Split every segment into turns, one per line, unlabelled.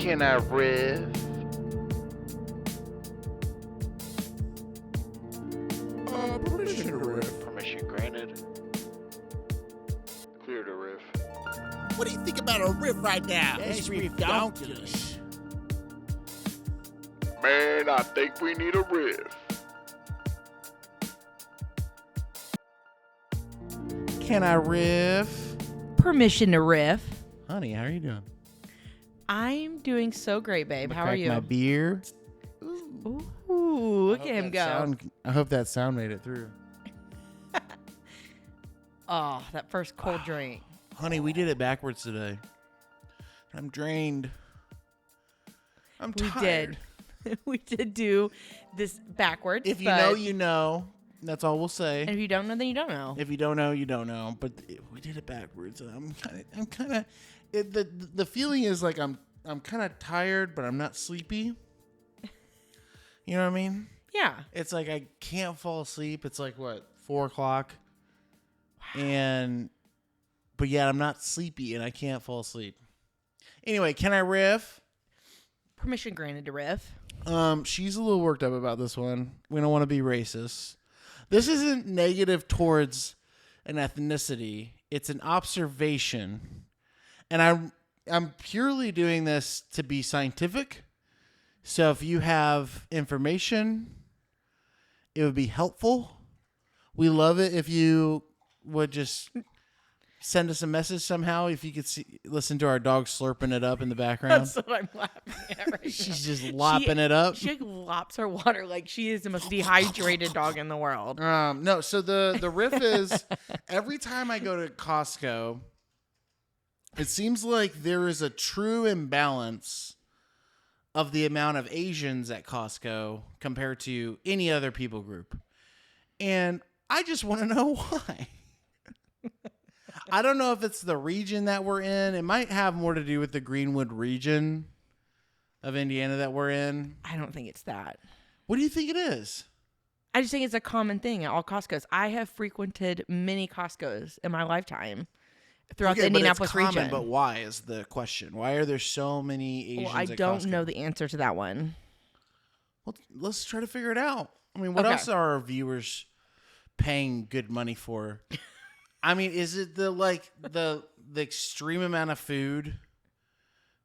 Can I riff?
Permission to riff.
Permission granted. Clear to riff.
What do you think about a riff right now?
That's riff-donkulous.
Man, I think we need a riff.
Can I riff?
Permission to riff.
Honey, how are you doing?
I'm doing so great, babe. How are you?
My beer.
Ooh, look at him go.
I hope that sound made it through.
Oh, that first cold drink.
Honey, we did it backwards today. I'm drained. I'm tired.
We did do this backwards.
If you know, you know. That's all we'll say.
And if you don't know, then you don't know.
If you don't know, you don't know. But we did it backwards. And I'm kind of. The feeling is like I'm kind of tired, but I'm not sleepy. You know what I mean?
Yeah.
It's like I can't fall asleep. It's like what, 4:00,
wow.
but yet I'm not sleepy and I can't fall asleep. Anyway, can I riff?
Permission granted to riff.
She's a little worked up about this one. We don't want to be racist. This isn't negative towards an ethnicity. It's an observation. And I'm purely doing this to be scientific. So if you have information, it would be helpful. We love it if you would just send us a message somehow. If you could listen to our dog slurping it up in the background.
That's what I'm laughing at right
She's
now.
just lopping it up.
She lops her water like she is the most dehydrated dog in the world.
No, so the riff is every time I go to Costco, it seems like there is a true imbalance of the amount of Asians at Costco compared to any other people group. And I just want to know why. I don't know if it's the region that we're in. It might have more to do with the Greenwood region of Indiana that we're in.
I don't think it's that.
What do you think it is?
I just think it's a common thing at all Costco's. I have frequented many Costco's in my lifetime throughout the Indianapolis region.
But why is the question? Why are there so many Asians
Well, I
at
don't
Costco?
know the answer to that one.
Well, let's try to figure it out. I mean, what else are our viewers paying good money for? I mean, is it the extreme amount of food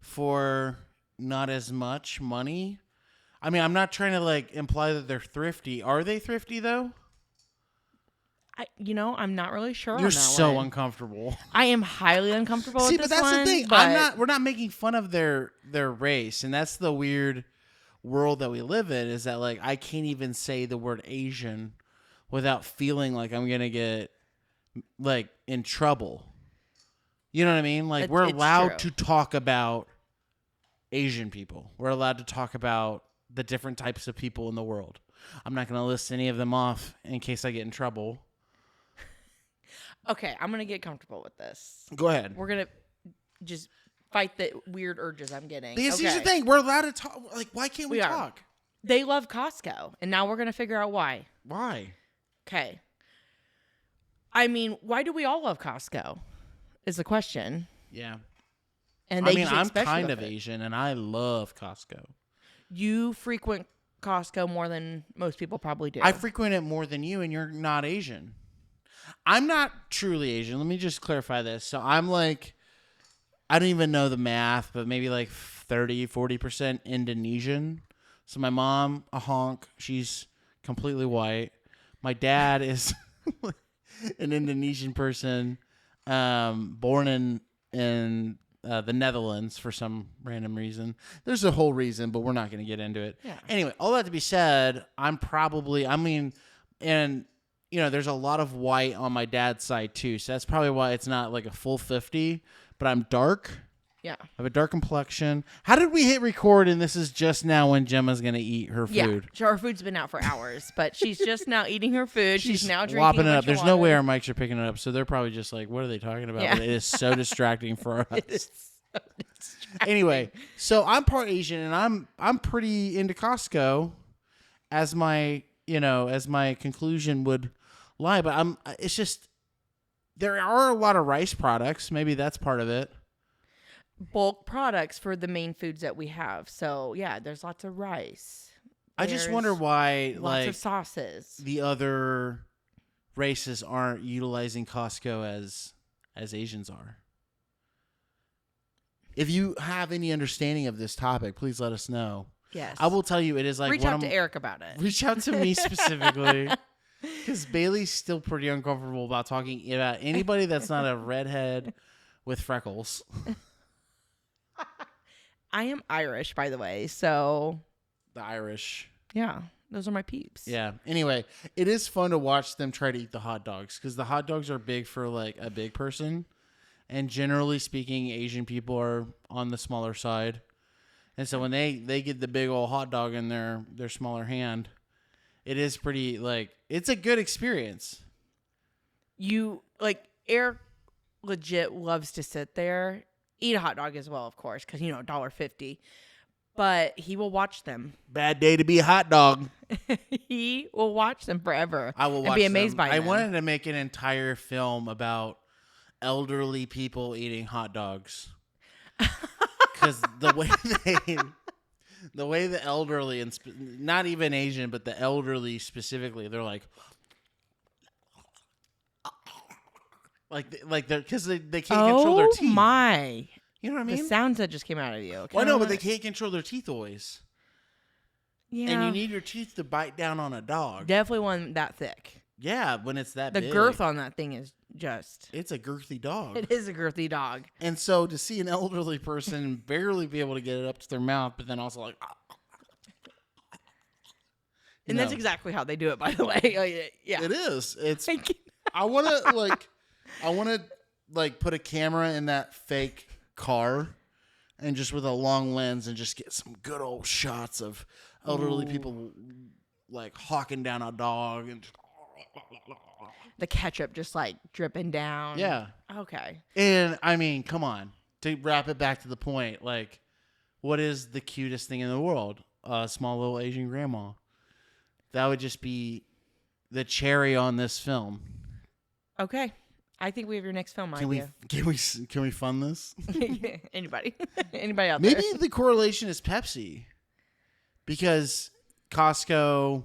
for not as much money? I mean, I'm not trying to imply that they're thrifty. Are they thrifty though?
I'm not really sure.
You're
on that
so
one.
uncomfortable.
I am highly uncomfortable.
See,
with
but
this
that's
one,
the thing.
But
We're not making fun of their race, and that's the weird world that we live in. Is that I can't even say the word Asian without feeling like I'm gonna get in trouble. You know what I mean? We're allowed to talk about Asian people. We're allowed to talk about the different types of people in the world. I'm not going to list any of them off in case I get in trouble.
Okay, I'm going to get comfortable with this.
Go ahead.
We're going to just fight the weird urges I'm getting.
Because here's the thing. We're allowed to talk. Why can't we talk?
They love Costco, and now we're going to figure out why.
Why?
Okay. I mean, why do we all love Costco? Is the question.
Yeah.
And
I'm kind of Asian, and I love Costco.
You frequent Costco more than most people probably do.
I frequent it more than you, and you're not Asian. I'm not truly Asian. Let me just clarify this. So I'm I don't even know the math, but maybe 30, 40% Indonesian. So my mom, a honk, she's completely white. My dad is an Indonesian person, born in the Netherlands for some random reason. There's a whole reason, but we're not going to get into it.
Yeah.
Anyway, all that to be said, there's a lot of white on my dad's side too. So that's probably why it's not a full 50, but I'm dark.
Yeah.
I have a dark complexion. How did we hit record and this is just now when Gemma's going to eat her food?
Yeah, sure, her food's been out for hours, but she's just now eating her food. She's now drinking
lopping it up.
of
There's
water.
no way our mics are picking it up, so they're probably just what are they talking about?
Yeah.
But it is so distracting for us.
It is so distracting.
Anyway, so I'm part Asian and I'm pretty into Costco as my conclusion would lie, but it's just there are a lot of rice products. Maybe that's part of it.
bulk products for the main foods that we have. So yeah, there's lots of rice.
I just wonder why
Lots of sauces.
the other races aren't utilizing Costco as Asians are. If you have any understanding of this topic, please let us know.
Yes.
I will tell you, it is like
reach out to Erik about it.
Reach out to me specifically. Because Bailey's still pretty uncomfortable about talking about anybody that's not a redhead with freckles.
I am Irish, by the way, so...
The Irish.
Yeah, those are my peeps.
Yeah. Anyway, it is fun to watch them try to eat the hot dogs because the hot dogs are big for like a big person. And generally speaking, Asian people are on the smaller side. And so when they get the big old hot dog in their smaller hand, it is pretty like, it's a good experience.
Erik legit loves to sit there, eat a hot dog as well, of course, because, $1.50. But he will watch them.
Bad day to be a hot dog.
He will watch them forever.
I will watch
and be amazed
them.
by them.
I wanted to make an entire film about elderly people eating hot dogs. Because the way the elderly, and not even Asian, but the elderly specifically, they're like they're because they can't control their teeth.
Oh my!
You know what I mean?
The sounds that just came out of you.
Well, no, but they can't control their teeth always.
Yeah,
and you need your teeth to bite down on a dog.
Definitely one that thick.
Yeah, when it's that
the
big.
girth on that thing is just.
It's a girthy dog.
It is a girthy dog.
And so to see an elderly person barely be able to get it up to their mouth, but then also like.
And that's exactly how they do it, by the way. Yeah,
it is. It's. I want to put a camera in that fake car, and just with a long lens, and just get some good old shots of elderly people like hawking down a dog and.
The ketchup just like dripping down.
Yeah.
Okay.
And I mean, come on. To wrap it back to the point, like, what is the cutest thing in the world? A small little Asian grandma. That would just be the cherry on this film.
Okay. I think we have your next film idea.
Can we fund this?
Anybody out there?
Maybe the correlation is Pepsi. Because Costco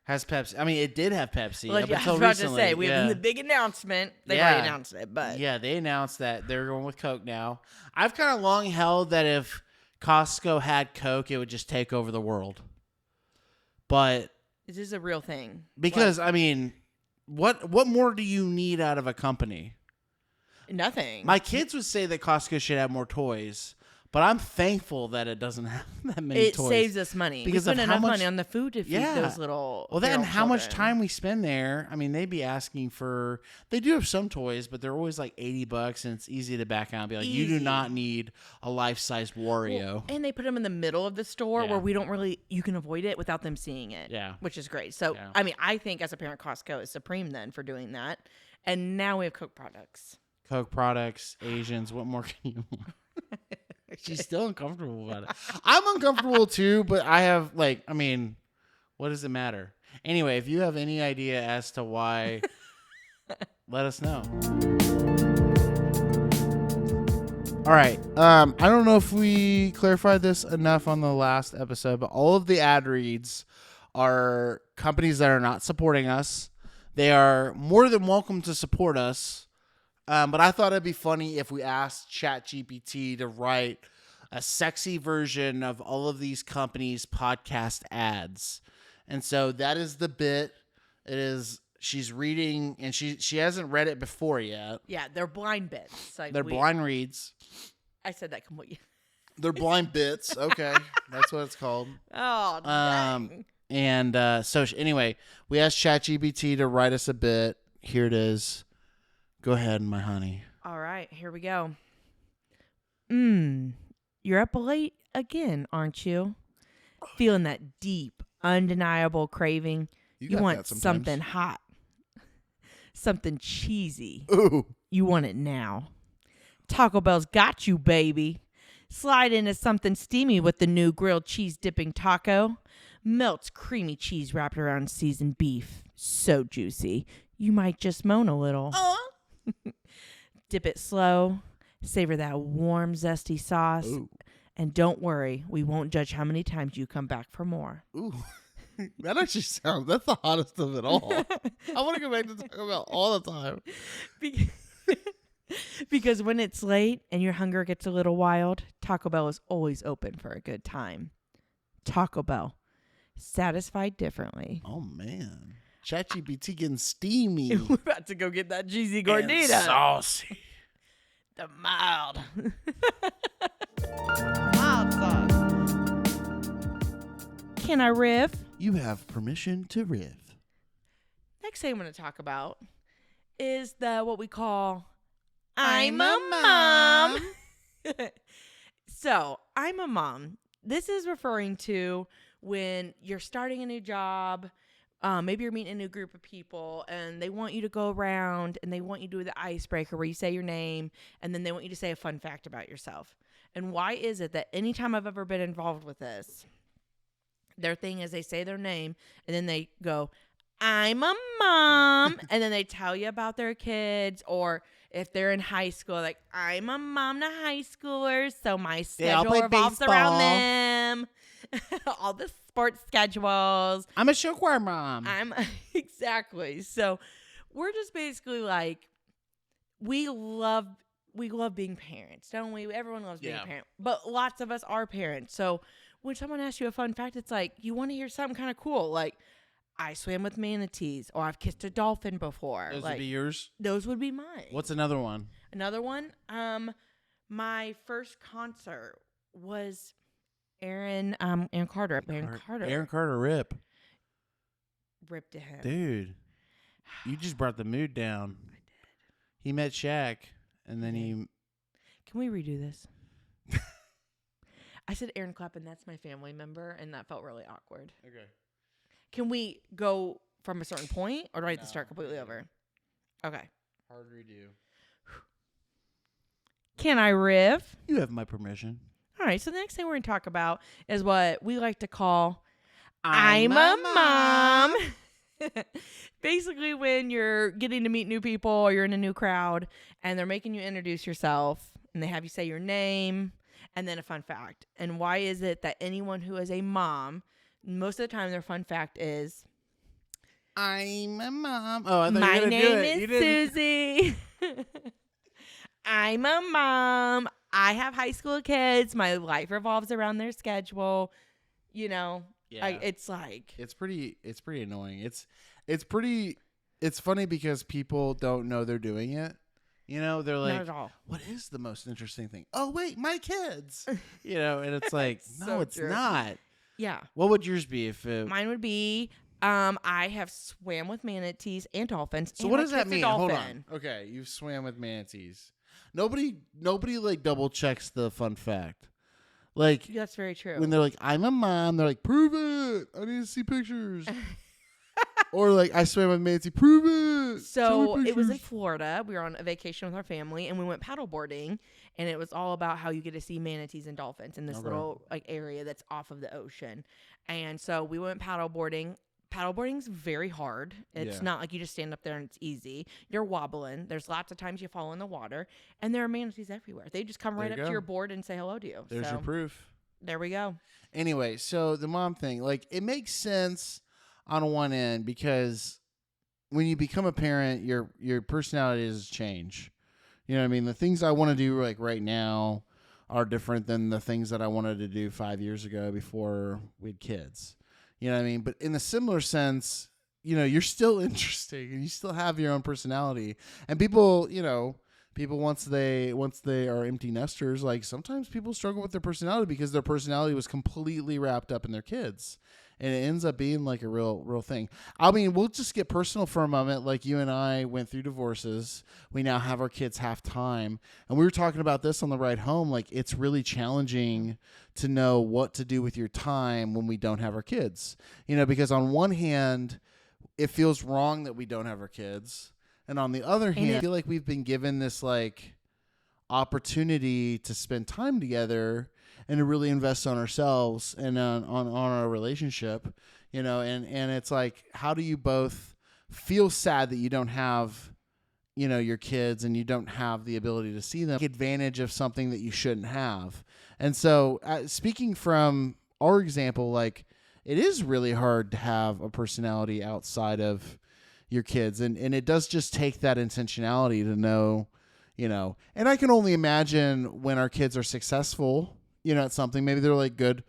has Pepsi. I mean, it did have Pepsi up until recently.
I was about to say, we have the big announcement. They've already announced it, but...
Yeah, they announced that they're going with Coke now. I've kind of long held that if Costco had Coke, it would just take over the world. But...
This is a real thing.
Because, I mean, what more do you need out of a company?
Nothing.
My kids would say that Costco should have more toys. But I'm thankful that it doesn't have that many toys.
It saves us money.
Because
we spend enough money on the food to feed those little.
Well, then how
children.
much time we spend there? I mean, they'd be asking for. They do have some toys, but they're always like $80, and it's easy to back out and be like, "You do not need a life-size Wario."
Well, and they put them in the middle of the store where we don't really. You can avoid it without them seeing it.
Yeah,
which is great. So I mean, I think as a parent, Costco is supreme then for doing that. And now we have Coke products.
Coke products, Asians. What more can you want? She's still uncomfortable about it. I'm uncomfortable too, but I have what does it matter? Anyway, if you have any idea as to why, let us know. All right. I don't know if we clarified this enough on the last episode, but all of the ad reads are companies that are not supporting us. They are more than welcome to support us. But I thought it'd be funny if we asked ChatGPT to write a sexy version of all of these companies' podcast ads. And so that is the bit. It is, she's reading, and she hasn't read it before yet.
Yeah, they're blind bits.
They're blind reads.
I said that completely.
They're blind bits. Okay. That's what it's called.
Oh, dang.
And so anyway, we asked ChatGPT to write us a bit. Here it is. Go ahead, my honey.
All right, here we go. You're up late again, aren't you? Feeling that deep, undeniable craving. You want something hot, something cheesy.
Ooh.
You want it now. Taco Bell's got you, baby. Slide into something steamy with the new grilled cheese dipping taco. Melts creamy cheese wrapped around seasoned beef. So juicy, you might just moan a little. Dip it slow, Savor that warm, zesty sauce.
Ooh.
And don't worry, we won't judge how many times you come back for more.
Ooh. That actually that's the hottest of it all. I want to go back to Taco Bell all the time.
Because when it's late and your hunger gets a little wild, Taco Bell is always open for a good time. Taco Bell. Satisfied differently.
Oh, man. ChatGPT getting steamy.
We're about to go get that cheesy
And
gordita.
saucy.
The mild. Mild sauce. Can I riff?
You have permission to riff.
Next thing I'm going to talk about is what we call I'm a mom. So, I'm a mom. This is referring to when you're starting a new job. Maybe you're meeting a new group of people and they want you to go around and they want you to do the icebreaker where you say your name and then they want you to say a fun fact about yourself. And why is it that anytime I've ever been involved with this, their thing is they say their name and then they go, I'm a mom. And then they tell you about their kids, or if they're in high school, like, I'm a mom to high schoolers, so my schedule revolves around them. All the sports schedules.
I'm a show choir mom.
Exactly. So we're just basically like, we love being parents, don't we? Everyone loves being a parent, but lots of us are parents. So when someone asks you a fun fact, it's like, you want to hear something kind of cool. Like, I swam with manatees, or I've kissed a dolphin before.
Those
like,
would be yours?
Those would be mine.
What's another one?
Another one? My first concert was Aaron Carter.
Aaron Carter, rip.
Rip to him.
Dude, you just brought the mood down.
I did.
He met Shaq, and then he...
Can we redo this? I said Aaron Clapton, that's my family member, and that felt really awkward.
Okay.
Can we go from a certain point, or do I have to start completely over? Okay.
Hard redo.
Can I riff?
You have my permission.
All right, so the next thing we're going to talk about is what we like to call I'm a mom. Basically, when you're getting to meet new people or you're in a new crowd and they're making you introduce yourself and they have you say your name and then a fun fact. And why is it that anyone who is a mom, most of the time their fun fact is,
I'm a mom. Oh, I thought
my
you were gonna do
name
it.
is Susie. I'm a mom. I have high school kids. My life revolves around their schedule. You know, it's like,
it's pretty annoying. It's funny because people don't know they're doing it. You know, they're like,
not at all.
What is the most interesting thing? Oh, wait, my kids. You know, and it's like, no,
So
it's
true.
not.
Yeah.
What would yours be if
Mine would be, I have swam with manatees and dolphins.
So
and
what
I
does that
kissed a
mean? Hold
dolphin.
on. Okay, you've swam with manatees. Nobody like double checks the fun fact. Like,
That's very true.
when they're like, I'm a mom, they're like, prove it. I need to see pictures. Or like, I swam with manatee, prove it.
So
Show me
it was in
pictures.
Florida. We were on a vacation with our family, and we went paddleboarding, and it was all about how you get to see manatees and dolphins in this
Okay.
little like area that's off of the ocean. And so we went paddleboarding. Paddleboarding's very hard. It's
Yeah.
not like you just stand up there and it's easy. You're wobbling. There's lots of times you fall in the water, and there are manatees everywhere. They just come right
There you
up to
go.
your board and say hello to you.
There's
so
your proof.
there we go.
Anyway, so the mom thing, like, it makes sense on one end because when you become a parent, your personality does change. You know what I mean? The things I want to do like right now are different than the things that I wanted to do 5 years ago before we had kids. You know what I mean? But in a similar sense, you know, you're still interesting and you still have your own personality. And people, you know, once they are empty nesters, like sometimes people struggle with their personality because their personality was completely wrapped up in their kids. And it ends up being like a real thing. I mean, we'll just get personal for a moment. Like you and I went through divorces. We now have our kids half time. And we were talking about this on the ride home. Like, it's really challenging to know what to do with your time when we don't have our kids. You know, because on one hand, it feels wrong that we don't have our kids. And on the other hand, I feel like we've been given this like opportunity to spend time together and to really invest on ourselves and on our relationship, you know, and it's like, how do you both feel sad that you don't have, your kids and you don't have the ability to see them, take advantage of something that you shouldn't have. And so speaking from our example, like it is really hard to have a personality outside of your kids. And it does just take that intentionality to know, and I can only imagine when our kids are successful, at something, maybe they're like good,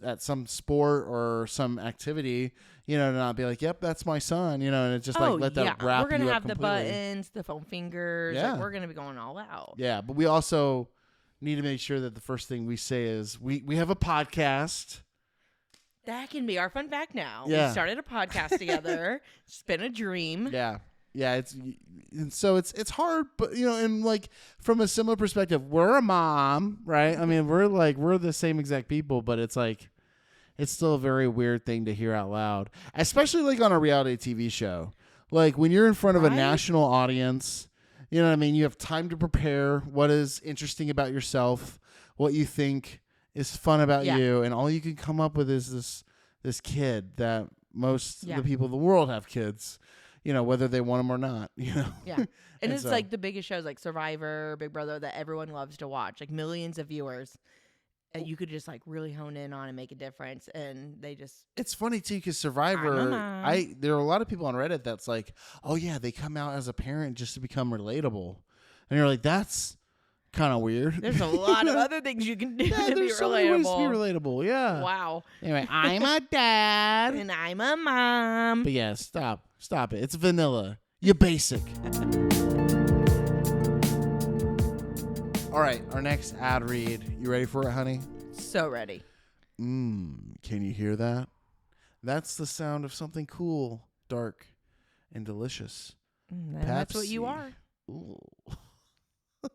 at some sport or some activity, to not be like, yep, that's my son, and it's just like, let that wrap
we're gonna
you up
have the
completely.
buttons, the foam fingers.
Yeah.
Like, we're gonna be going all out.
Yeah, but we also need to make sure that the first thing we say is we have a podcast.
That can be our fun fact now.
Yeah.
We started a podcast together. It's been a dream.
Yeah. And so it's hard, but and like from a similar perspective, we're a mom, right? I mean, we're the same exact people, but it's like it's still a very weird thing to hear out loud, especially like on a reality TV show. Like when you're in front of a national audience, you know what I mean? You have time to prepare what is interesting about yourself, what you think is fun about you, and all you can come up with is this kid that most of the people in the world have kids, whether they want them or not,
Yeah. And it's like the biggest shows like Survivor, Big Brother that everyone loves to watch, like millions of viewers. And you could just like really hone in on and make a difference. And they just.
It's funny too, because Survivor, there are a lot of people on Reddit that's like, oh yeah, they come out as a parent just to become relatable. And you're like, that's kind of weird.
There's a lot of other things you can do to be
there's so many ways to be
relatable.
relatable. Yeah.
Wow.
Anyway, I'm a dad.
And I'm a mom.
But yeah, stop it. It's vanilla. You're basic. All right, our next ad read. You ready for it, honey?
So ready.
Can you hear that? That's the sound of something cool, dark, and delicious.
That's what you are.
Ooh.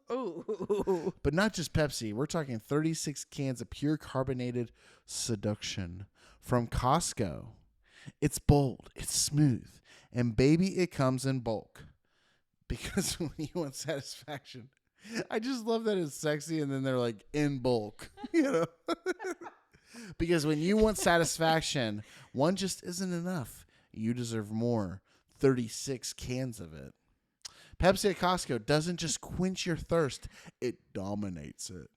Ooh.
But not just Pepsi. We're talking 36 cans of pure carbonated seduction from Costco. It's bold, it's smooth, and baby, it comes in bulk. Because when you want satisfaction, I just love that it's sexy and then they're like in bulk, Because when you want satisfaction, one just isn't enough. You deserve more. 36 cans of it. Pepsi at Costco doesn't just quench your thirst, it dominates it.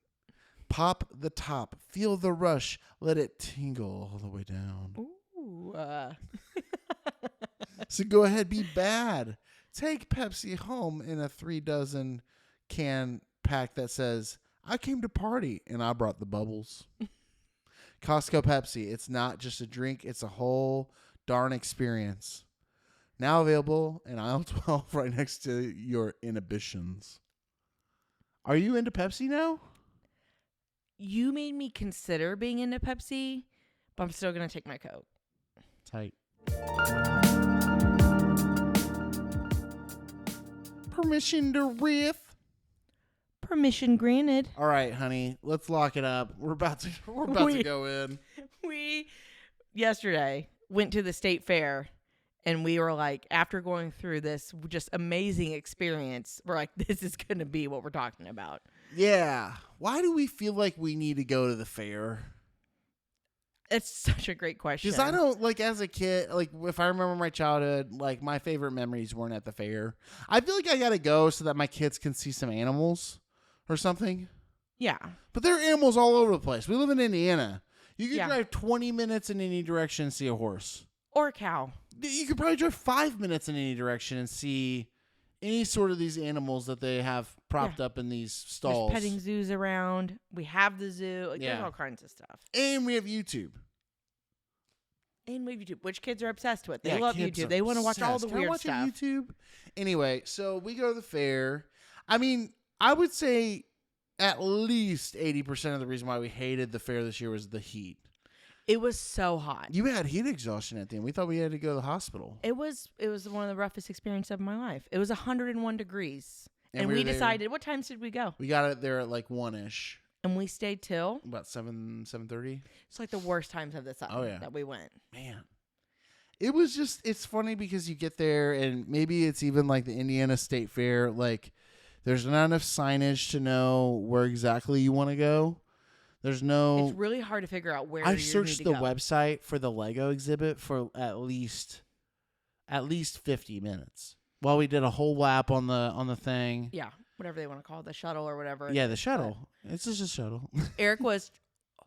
Pop the top, feel the rush, let it tingle all the way down.
Ooh.
So go ahead, be bad. Take Pepsi home in a 3 dozen can pack that says, I came to party and I brought the bubbles. Costco Pepsi, it's not just a drink, it's a whole darn experience. Now available in aisle 12 right next to your inhibitions. Are you into Pepsi now?
You made me consider being into Pepsi, but I'm still going to take my Coke.
Tight. Permission to riff.
Permission granted.
All right, honey, let's lock it up. We're about to go in.
We yesterday went to the state fair. And we were like, after going through this just amazing experience, we're like, this is going to be what we're talking about.
Yeah. Why do we feel like we need to go to the fair?
It's such a great question.
Because I don't, like, as a kid, like, if I remember my childhood, like, my favorite memories weren't at the fair. I feel like I got to go so that my kids can see some animals or something.
Yeah.
But there are animals all over the place. We live in Indiana. You can
Yeah.
drive 20 minutes in any direction and see a horse.
Or a cow.
You could probably drive 5 minutes in any direction and see any sort of these animals that they have propped up in these stalls.
There's petting zoos around. We have the zoo. Like,
Yeah.
There's all kinds of stuff.
And we have YouTube.
And we have YouTube, which kids are obsessed with. They
Yeah,
love
kids
YouTube.
are
They want to watch all
obsessed.
the
Can I
weird
watch
stuff.
YouTube? Anyway, so we go to the fair. I mean, I would say at least 80% of the reason why we hated the fair this year was the heat.
It was so hot.
You had heat exhaustion at the end. We thought we had to go to the hospital.
It was one of the roughest experiences of my life. It was 101 degrees. And
we
we
were there-
decided, what times did we go?
We got it there at like 1-ish.
And we stayed till?
About 7:30.
It's like the worst times of the summer
Oh, yeah.
that we went.
Man. It was just, it's funny because you get there and maybe it's even like the Indiana State Fair. Like there's not enough signage to know where exactly you want to go. There's no.
It's really hard to figure out where
I've
you
searched
need to
the
go.
website for the Lego exhibit for at least 50 minutes. while we did a whole lap on the thing.
Yeah, whatever they want to call it, the shuttle or whatever.
Yeah, the shuttle. It's just a shuttle.
Eric was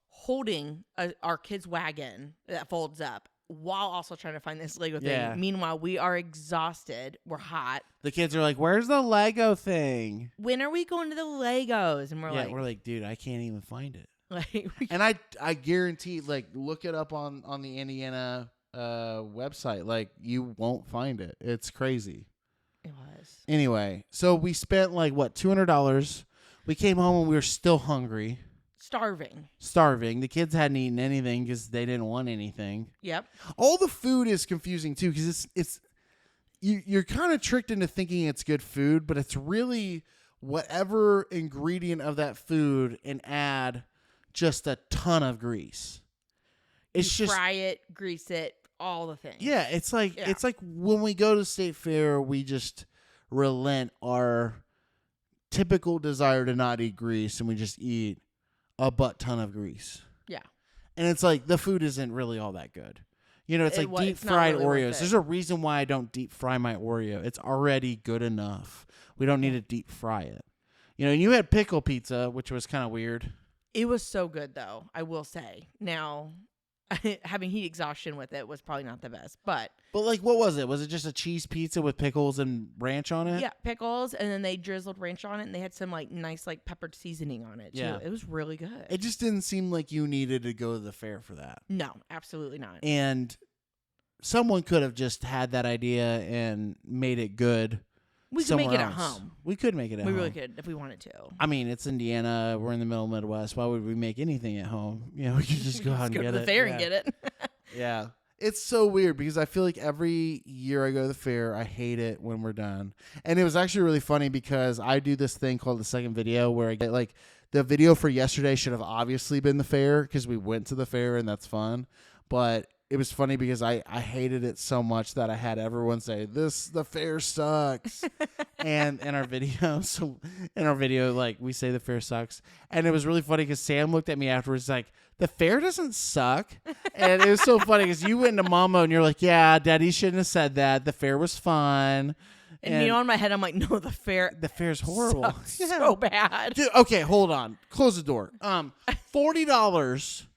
holding our kid's wagon that folds up while also trying to find this Lego
Yeah.
thing. Meanwhile, we are exhausted. We're hot.
The kids are like, "Where's the Lego thing?"
When are we going to the Legos? And
We're like, "Dude, I can't even find it."
like,
And I guarantee, like, look it up on the Indiana website. Like, you won't find it. It's crazy.
it was.
Anyway, so we spent like what, $200. We came home and we were still hungry,
Starving.
The kids hadn't eaten anything because they didn't want anything.
Yep.
All the food is confusing too because you're kind of tricked into thinking it's good food, but it's really whatever ingredient of that food and add just a ton of grease. It's
You
just
fry it, grease it, all the things.
yeah. It's like when we go to State Fair, we just relent our typical desire to not eat grease, and we just eat a butt ton of grease.
Yeah.
And it's like the food isn't really all that good. You know, it's like deep
it's not
fried
really worth
Oreos.
it.
There's a reason why I don't deep fry my Oreo. It's already good enough. We don't need to deep fry it. You know, and you had pickle pizza, which was kind of weird.
It was so good, though, I will say. Now, having heat exhaustion with it was probably not the best, but
like, what was it? Was it just a cheese pizza with pickles and ranch on it?
yeah, pickles, and then they drizzled ranch on it, and they had some like nice like peppered seasoning on it too.
Yeah.
It was really good.
It just didn't seem like you needed to go to the fair for that.
No, absolutely not.
And someone could have just had that idea and made it good.
We could make it
somewhere
at
else.
home.
We could make it at
We
home.
really could if we wanted to.
I mean, it's Indiana. We're in the middle of Midwest. Why would we make anything at home? You know, we could just go out and
go
get
to the
it.
fair
Yeah.
and get it.
Yeah. It's so weird because I feel like every year I go to the fair, I hate it when we're done. And it was actually really funny because I do this thing called the second video where I get like the video for yesterday should have obviously been the fair because we went to the fair and that's fun. But it was funny because I hated it so much that I had everyone say, the fair sucks. And in our video, like we say the fair sucks. And it was really funny because Sam looked at me afterwards like, the fair doesn't suck. And it was so funny because you went into mama and you're like, yeah, Daddy shouldn't have said that. The fair was fun.
And you know, in my head, I'm like, no, the
fair's horrible.
sucks so bad.
Dude, okay, hold on. Close the door. $40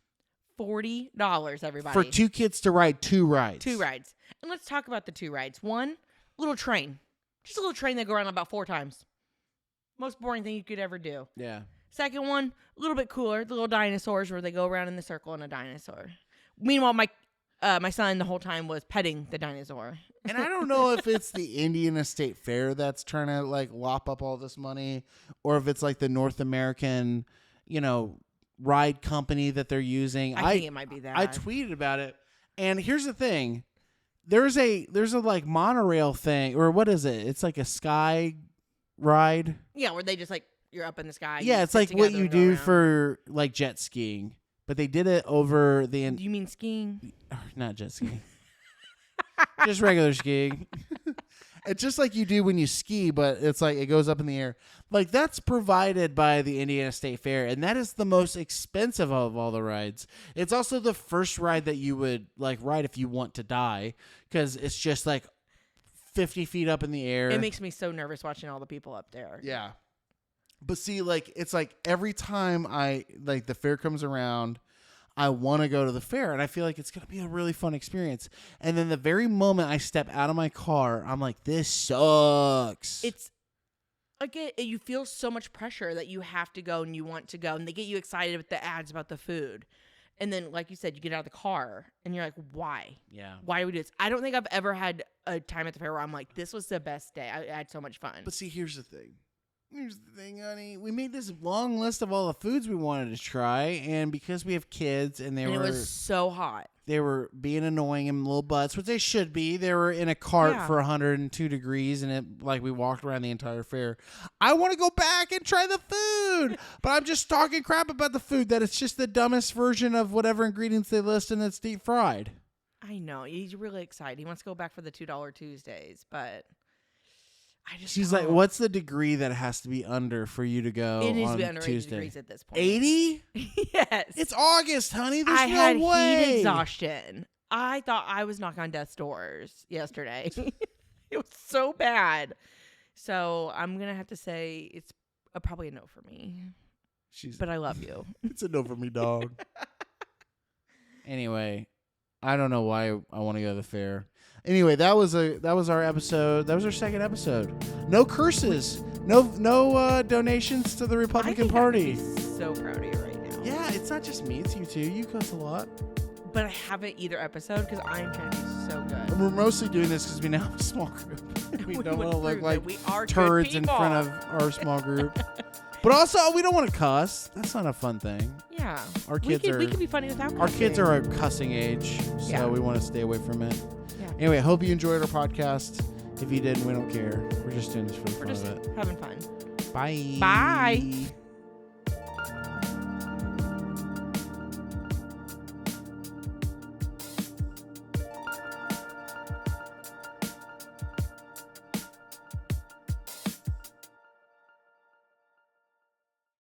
$40, everybody.
for two kids to ride two rides.
Two rides. And let's talk about the two rides. One, little train. Just a little train that go around about 4 times. Most boring thing you could ever do.
Yeah.
Second one, a little bit cooler. The little dinosaurs where they go around in the circle in a dinosaur. Meanwhile, my son the whole time was petting the dinosaur.
And I don't know if it's the Indiana State Fair that's trying to like lop up all this money, or if it's like the North American, ride company that they're using.
I think it might be that.
I tweeted about it, and here's the thing: there's a like monorail thing, or what is it? It's like a sky ride.
Yeah, where they just like you're up in the sky.
Yeah,
you
it's
sit
like what
together
you
and go
do
around.
for like jet skiing, but they did it over the
Do you mean skiing?
not jet skiing, just regular skiing. It's just like you do when you ski, but it's like it goes up in the air. Like that's provided by the Indiana State Fair, and that is the most expensive of all the rides. It's also the first ride that you would like ride if you want to die, because it's just like 50 feet up in the air.
It makes me so nervous watching all the people up there.
Yeah. But see, like, it's like every time the fair comes around, I want to go to the fair, and I feel like it's going to be a really fun experience. And then the very moment I step out of my car, I'm like, this sucks.
It's like you feel so much pressure that you have to go and you want to go, and they get you excited with the ads about the food. And then, like you said, you get out of the car, and you're like, why?
Yeah.
Why do we do this? I don't think I've ever had a time at the fair where I'm like, this was the best day. I had so much fun.
But see, here's the thing. Honey. We made this long list of all the foods we wanted to try, and because we have kids and
it was so hot.
They were being annoying in little butts, which they should be. They were in a cart for 102 degrees, and we walked around the entire fair. I want to go back and try the food, but I'm just talking crap about the food, that it's just the dumbest version of whatever ingredients they list, and it's deep fried.
I know. He's really excited. He wants to go back for the $2 Tuesdays, but
She's like, what's the degree that it has to be under for you to go
It needs
on
to be under 80
Tuesday?
degrees at this point.
80?
Yes.
It's August, honey. There's
I
no
had
way.
heat exhaustion. I thought I was knocking on death's doors yesterday. It was so bad. So I'm going to have to say it's probably a no for me. But I love you.
It's a no for me, dog. Anyway, I don't know why I want to go to the fair. Anyway, that was our episode. That was our second episode. No curses. No donations to the Republican Party.
I'm so proud of you right now.
Yeah, it's not just me. It's you too. You cuss a lot.
But I haven't either episode because I'm trying to be so good.
And we're mostly doing this because we now have a small group. We don't want to look like
we are
turds in front of our small group. But also, we don't want to cuss. That's not a fun thing.
Yeah.
Our kids
we can be funny without cussing.
Our kids are a cussing age, so we want to stay away from it. Yeah. Anyway, I hope you enjoyed our podcast. If you didn't, we don't care. We're just doing this for the fun of it.
Having fun.
Bye.
Bye.